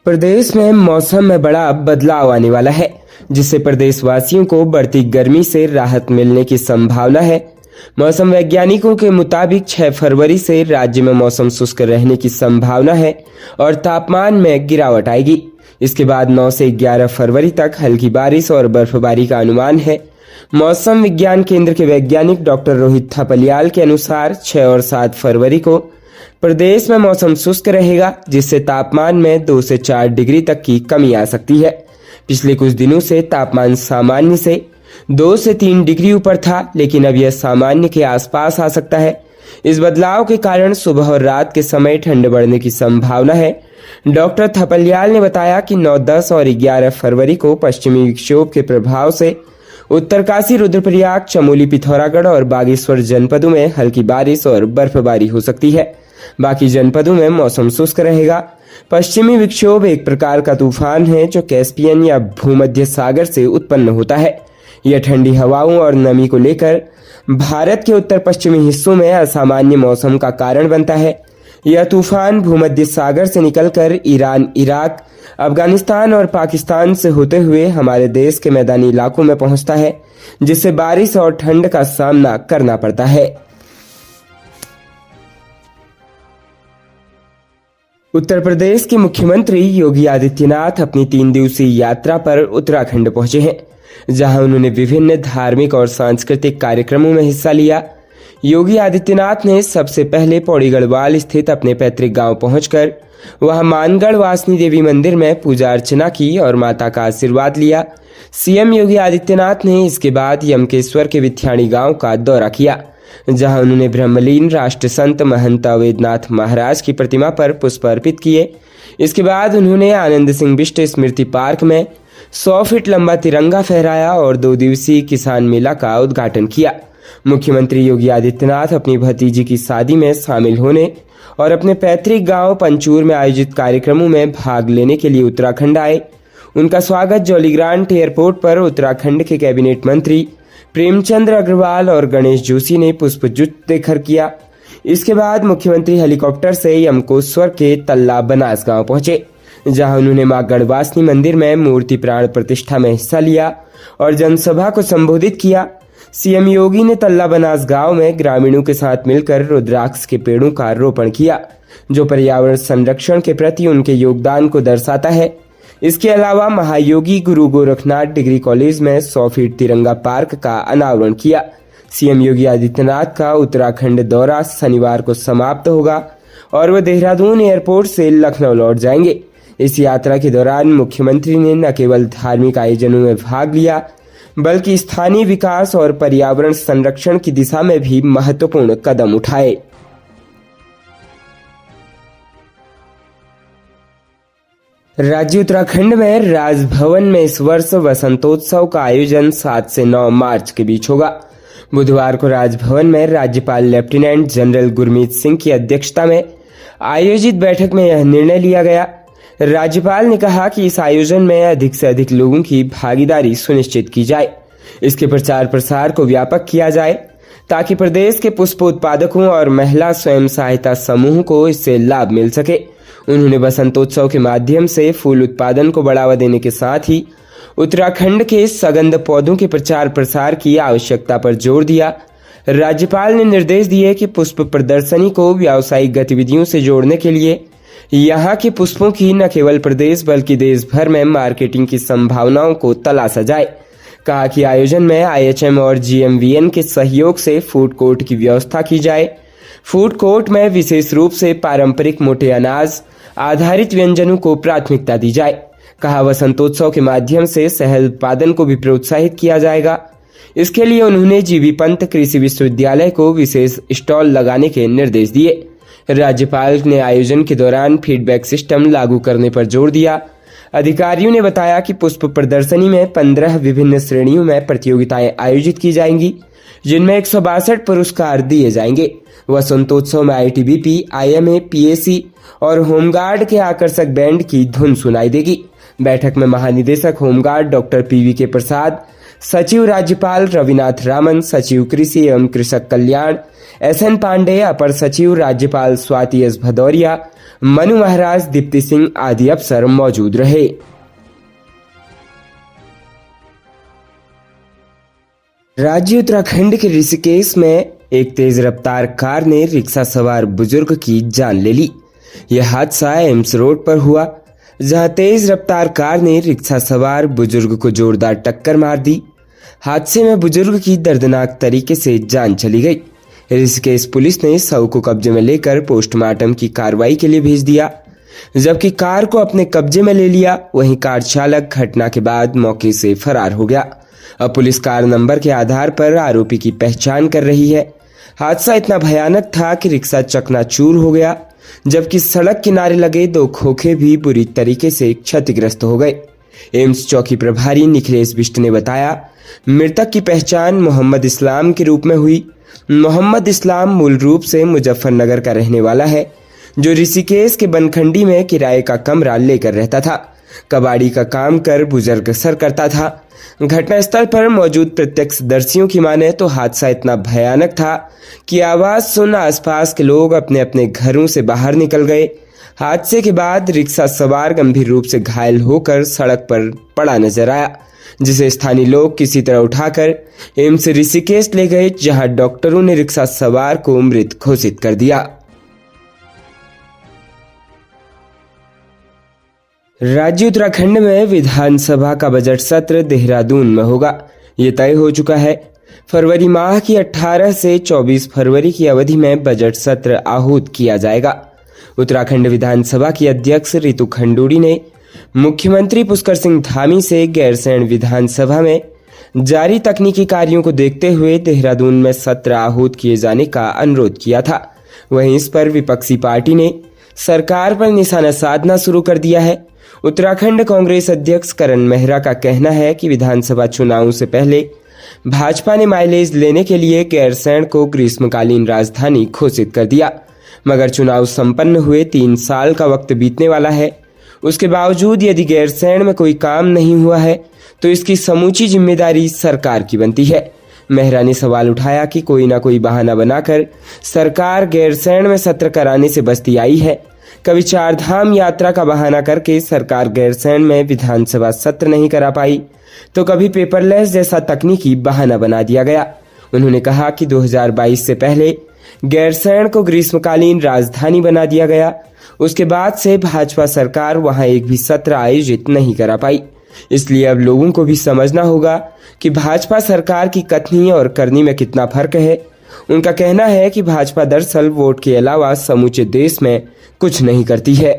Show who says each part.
Speaker 1: प्रदेश में मौसम में बड़ा बदलाव आने वाला है, जिससे प्रदेशवासियों को बढ़ती गर्मी से राहत मिलने की संभावना है। मौसम वैज्ञानिकों के मुताबिक 6 फरवरी से राज्य में मौसम शुष्क रहने की संभावना है और तापमान में गिरावट आएगी। इसके बाद 9 से 11 फरवरी तक हल्की बारिश और बर्फबारी का अनुमान है। मौसम विज्ञान केंद्र के वैज्ञानिक डॉक्टर रोहित थपलियाल के अनुसार 6 और 7 फरवरी को प्रदेश में मौसम शुष्क रहेगा, जिससे तापमान में 2 से 4 डिग्री तक की कमी आ सकती है। पिछले कुछ दिनों से तापमान सामान्य से 2 से 3 डिग्री ऊपर था, लेकिन अब यह सामान्य के आसपास आ सकता है। इस बदलाव के कारण सुबह और रात के समय ठंड बढ़ने की संभावना है। डॉक्टर थपलियाल ने बताया कि 9, 10 और 11 फरवरी को पश्चिमी विक्षोभ के प्रभाव से उत्तरकाशी, रुद्रप्रयाग, चमोली, पिथौरागढ़ और बागेश्वर जनपदों में हल्की बारिश और बर्फबारी हो सकती है। बाकी जनपदों में मौसम शुष्क रहेगा। पश्चिमी विक्षोभ एक प्रकार का तूफान है जो कैस्पियन या भूमध्य सागर से उत्पन्न होता है। यह ठंडी हवाओं और नमी को लेकर भारत के उत्तर पश्चिमी हिस्सों में असामान्य मौसम का कारण बनता है। यह तूफान भूमध्य सागर से निकलकर ईरान, इराक, अफगानिस्तान और पाकिस्तान से होते हुए हमारे देश के मैदानी इलाकों में पहुंचता है, जिससे बारिश और ठंड का सामना करना पड़ता है। उत्तर प्रदेश के मुख्यमंत्री योगी आदित्यनाथ अपनी 3 दिवसीय यात्रा पर उत्तराखंड पहुंचे हैं, जहां उन्होंने विभिन्न धार्मिक और सांस्कृतिक कार्यक्रमों में हिस्सा लिया। योगी आदित्यनाथ ने सबसे पहले पौड़ी गढ़वाल स्थित अपने पैतृक गांव पहुंचकर वहां मानगढ़ वासनी देवी मंदिर में पूजा अर्चना की और माता का आशीर्वाद लिया। सीएम योगी आदित्यनाथ ने इसके बाद यमकेश्वर के विथ्याणी गांव का दौरा किया, जहां उन्होंने ब्रह्मलीन राष्ट्र संत महंत अवैधनाथ महाराज की प्रतिमा पर पुष्प अर्पित किए। इसके बाद उन्होंने आनंद सिंह बिष्ट स्मृति पार्क में 100 फीट लंबा तिरंगा फहराया और 2 दिवसीय किसान मेला का उद्घाटन किया। मुख्यमंत्री योगी आदित्यनाथ अपनी भतीजी की शादी में शामिल होने और अपने पैतृक गांव पंचूर में आयोजित कार्यक्रमों में भाग लेने के लिए उत्तराखंड आए। उनका स्वागत जौलीग्रांट एयरपोर्ट पर उत्तराखंड के कैबिनेट मंत्री प्रेमचंद्र अग्रवाल और गणेश जोशी ने पुष्पजुट देकर किया। इसके बाद मुख्यमंत्री हेलीकॉप्टर से यमकेश्वर के तल्ला बनास गांव पहुंचे, जहां उन्होंने मां गढ़वासनी मंदिर में मूर्ति प्राण प्रतिष्ठा में हिस्सा लिया और जनसभा को संबोधित किया। सीएम योगी ने तल्ला बनास गांव में ग्रामीणों के साथ मिलकर रुद्राक्ष के पेड़ों का रोपण किया, जो पर्यावरण संरक्षण के प्रति उनके योगदान को दर्शाता है। इसके अलावा महायोगी गुरु गोरखनाथ डिग्री कॉलेज में 100 फीट तिरंगा पार्क का अनावरण किया। सीएम योगी आदित्यनाथ का उत्तराखंड दौरा शनिवार को समाप्त होगा और वह देहरादून एयरपोर्ट से लखनऊ लौट जाएंगे। इस यात्रा के दौरान मुख्यमंत्री ने न केवल धार्मिक आयोजनों में भाग लिया, बल्कि स्थानीय विकास और पर्यावरण संरक्षण की दिशा में भी महत्वपूर्ण कदम उठाए। राज्य उत्तराखंड में राजभवन में इस वर्ष वसंतोत्सव का आयोजन 7 से 9 मार्च के बीच होगा। बुधवार को राजभवन में राज्यपाल लेफ्टिनेंट जनरल गुरमीत सिंह की अध्यक्षता में आयोजित बैठक में यह निर्णय लिया गया। राज्यपाल ने कहा कि इस आयोजन में अधिक से अधिक लोगों की भागीदारी सुनिश्चित की जाए। इसके प्रचार प्रसार को व्यापक किया जाए, ताकि प्रदेश के पुष्प उत्पादकों और महिला स्वयं सहायता समूह को इससे लाभ मिल सके। उन्होंने बसंतोत्सव के माध्यम से फूल उत्पादन को बढ़ावा देने के साथ ही उत्तराखंड के सगंध पौधों के प्रचार प्रसार की आवश्यकता पर जोर दिया। राज्यपाल ने निर्देश दिए कि पुष्प प्रदर्शनी को व्यावसायिक गतिविधियों से जोड़ने के लिए यहाँ के पुष्पों की न केवल प्रदेश बल्कि देश भर में मार्केटिंग की संभावनाओं को तलाशा जाए। कहा कि आयोजन में IHM और GMVN के सहयोग से फूड कोर्ट की व्यवस्था की जाए। फूड कोर्ट में विशेष रूप से पारंपरिक मोटे अनाज आधारित व्यंजनों को प्राथमिकता दी जाए। कहा वसंतोत्सव के माध्यम से शहद उत्पादन को भी प्रोत्साहित किया जाएगा। इसके लिए उन्होंने जीबी पंत कृषि विश्वविद्यालय को विशेष स्टॉल लगाने के निर्देश दिए। राज्यपाल ने आयोजन के दौरान फीडबैक सिस्टम लागू करने पर जोर दिया। अधिकारियों ने बताया कि पुष्प प्रदर्शनी में 15 विभिन्न श्रेणियों में प्रतियोगिताएं आयोजित की जाएंगी, जिनमें 162 पुरस्कार दिए जाएंगे। वसंतोत्सव में ITBP, IMA, PAC और होमगार्ड के आकर्षक बैंड की धुन सुनाई देगी। बैठक में महानिदेशक होमगार्ड डॉक्टर PVK प्रसाद, सचिव राज्यपाल रविनाथ रामन, सचिव कृषि एवं कृषक कल्याण SN पांडे, अपर सचिव राज्यपाल स्वाति S भदौरिया, मनु महाराज, दीप्ति सिंह आदि अफसर मौजूद रहे। राज्य उत्तराखंड के ऋषिकेश में एक तेज रफ्तार कार ने रिक्शा सवार बुजुर्ग की जान ले ली। यह हादसा एम्स रोड पर हुआ, जहां तेज रफ्तार कार ने रिक्शा सवार बुजुर्ग को जोरदार टक्कर मार दी। हादसे में बुजुर्ग की दर्दनाक तरीके से जान चली गई। ऋषिकेश पुलिस ने शव को कब्जे में लेकर पोस्टमार्टम की कार्रवाई के लिए भेज दिया, जबकि कार को अपने कब्जे में ले लिया। वहीं कार चालक घटना के बाद मौके से फरार हो गया। अब पुलिस कार नंबर के आधार पर आरोपी की पहचान कर रही है। हादसा इतना भयानक था कि रिक्शा चकनाचूर हो गया, जबकि सड़क किनारे लगे 2 खोखे भी बुरी तरीके से क्षतिग्रस्त हो गए। एम्स चौकी प्रभारी निखिलेश बिष्ट ने बताया, मृतक की पहचान मोहम्मद इस्लाम के रूप में हुई। मोहम्मद इस्लाम मूल रूप से मुजफ्फरनगर का रहने वाला है, जो ऋषिकेश के बनखंडी में किराए का कमरा लेकर रहता था। कबाड़ी का काम कर गुजर बसर करता था। घटनास्थल पर मौजूद प्रत्यक्षदर्शियों की माने तो हादसा इतना भयानक था कि आवाज सुन आसपास के लोग अपने अपने घरों से बाहर निकल गए। हादसे के बाद रिक्शा सवार गंभीर रूप से घायल होकर सड़क पर पड़ा नजर आया, जिसे स्थानीय लोग किसी तरह उठाकर एम्स ऋषिकेश ले गए, जहां डॉक्टरों ने रिक्शा सवार को मृत घोषित कर दिया। राज्य उत्तराखंड में विधानसभा का बजट सत्र देहरादून में होगा, ये तय हो चुका है। फरवरी माह की 18 से 24 फरवरी की अवधि में बजट सत्र आहूत किया जाएगा। उत्तराखंड विधानसभा की अध्यक्ष रितु खंडूड़ी ने मुख्यमंत्री पुष्कर सिंह धामी से गैरसैंण विधानसभा में जारी तकनीकी कार्यों को देखते हुए देहरादून में सत्र आहूत किए जाने का अनुरोध किया था। वहीं इस पर विपक्षी पार्टी ने सरकार पर निशाना साधना शुरू कर दिया है। उत्तराखंड कांग्रेस अध्यक्ष करण मेहरा का कहना है कि विधानसभा चुनावों से पहले भाजपा ने माइलेज लेने के लिए गैरसैंण को ग्रीष्मकालीन राजधानी घोषित कर दिया, मगर चुनाव संपन्न हुए 3 साल का वक्त बीतने वाला है। उसके बावजूद यदि गैरसैंण में कोई काम नहीं हुआ है तो इसकी समूची जिम्मेदारी सरकार की बनती है। मेहरा ने सवाल उठाया कि कोई ना कोई बहाना बनाकर सरकार गैरसैंण में सत्र कराने से बचती आई है। कभी 4 धाम यात्रा का बहाना करके सरकार गैरसैंण में विधानसभा सत्र नहीं करा पाई, तो कभी पेपरलेस जैसा तकनीकी बहाना बना दिया गया। उन्होंने कहा कि 2022 से पहले गैरसैंण को ग्रीष्मकालीन राजधानी बना दिया गया। उसके बाद से भाजपा सरकार वहां एक भी सत्र आयोजित नहीं करा पाई। इसलिए अब लोगों को भी समझना होगा कि भाजपा सरकार की कथनी और करनी में कितना फर्क है। उनका कहना है कि भाजपा दरअसल वोट के अलावा समूचे देश में कुछ नहीं करती है।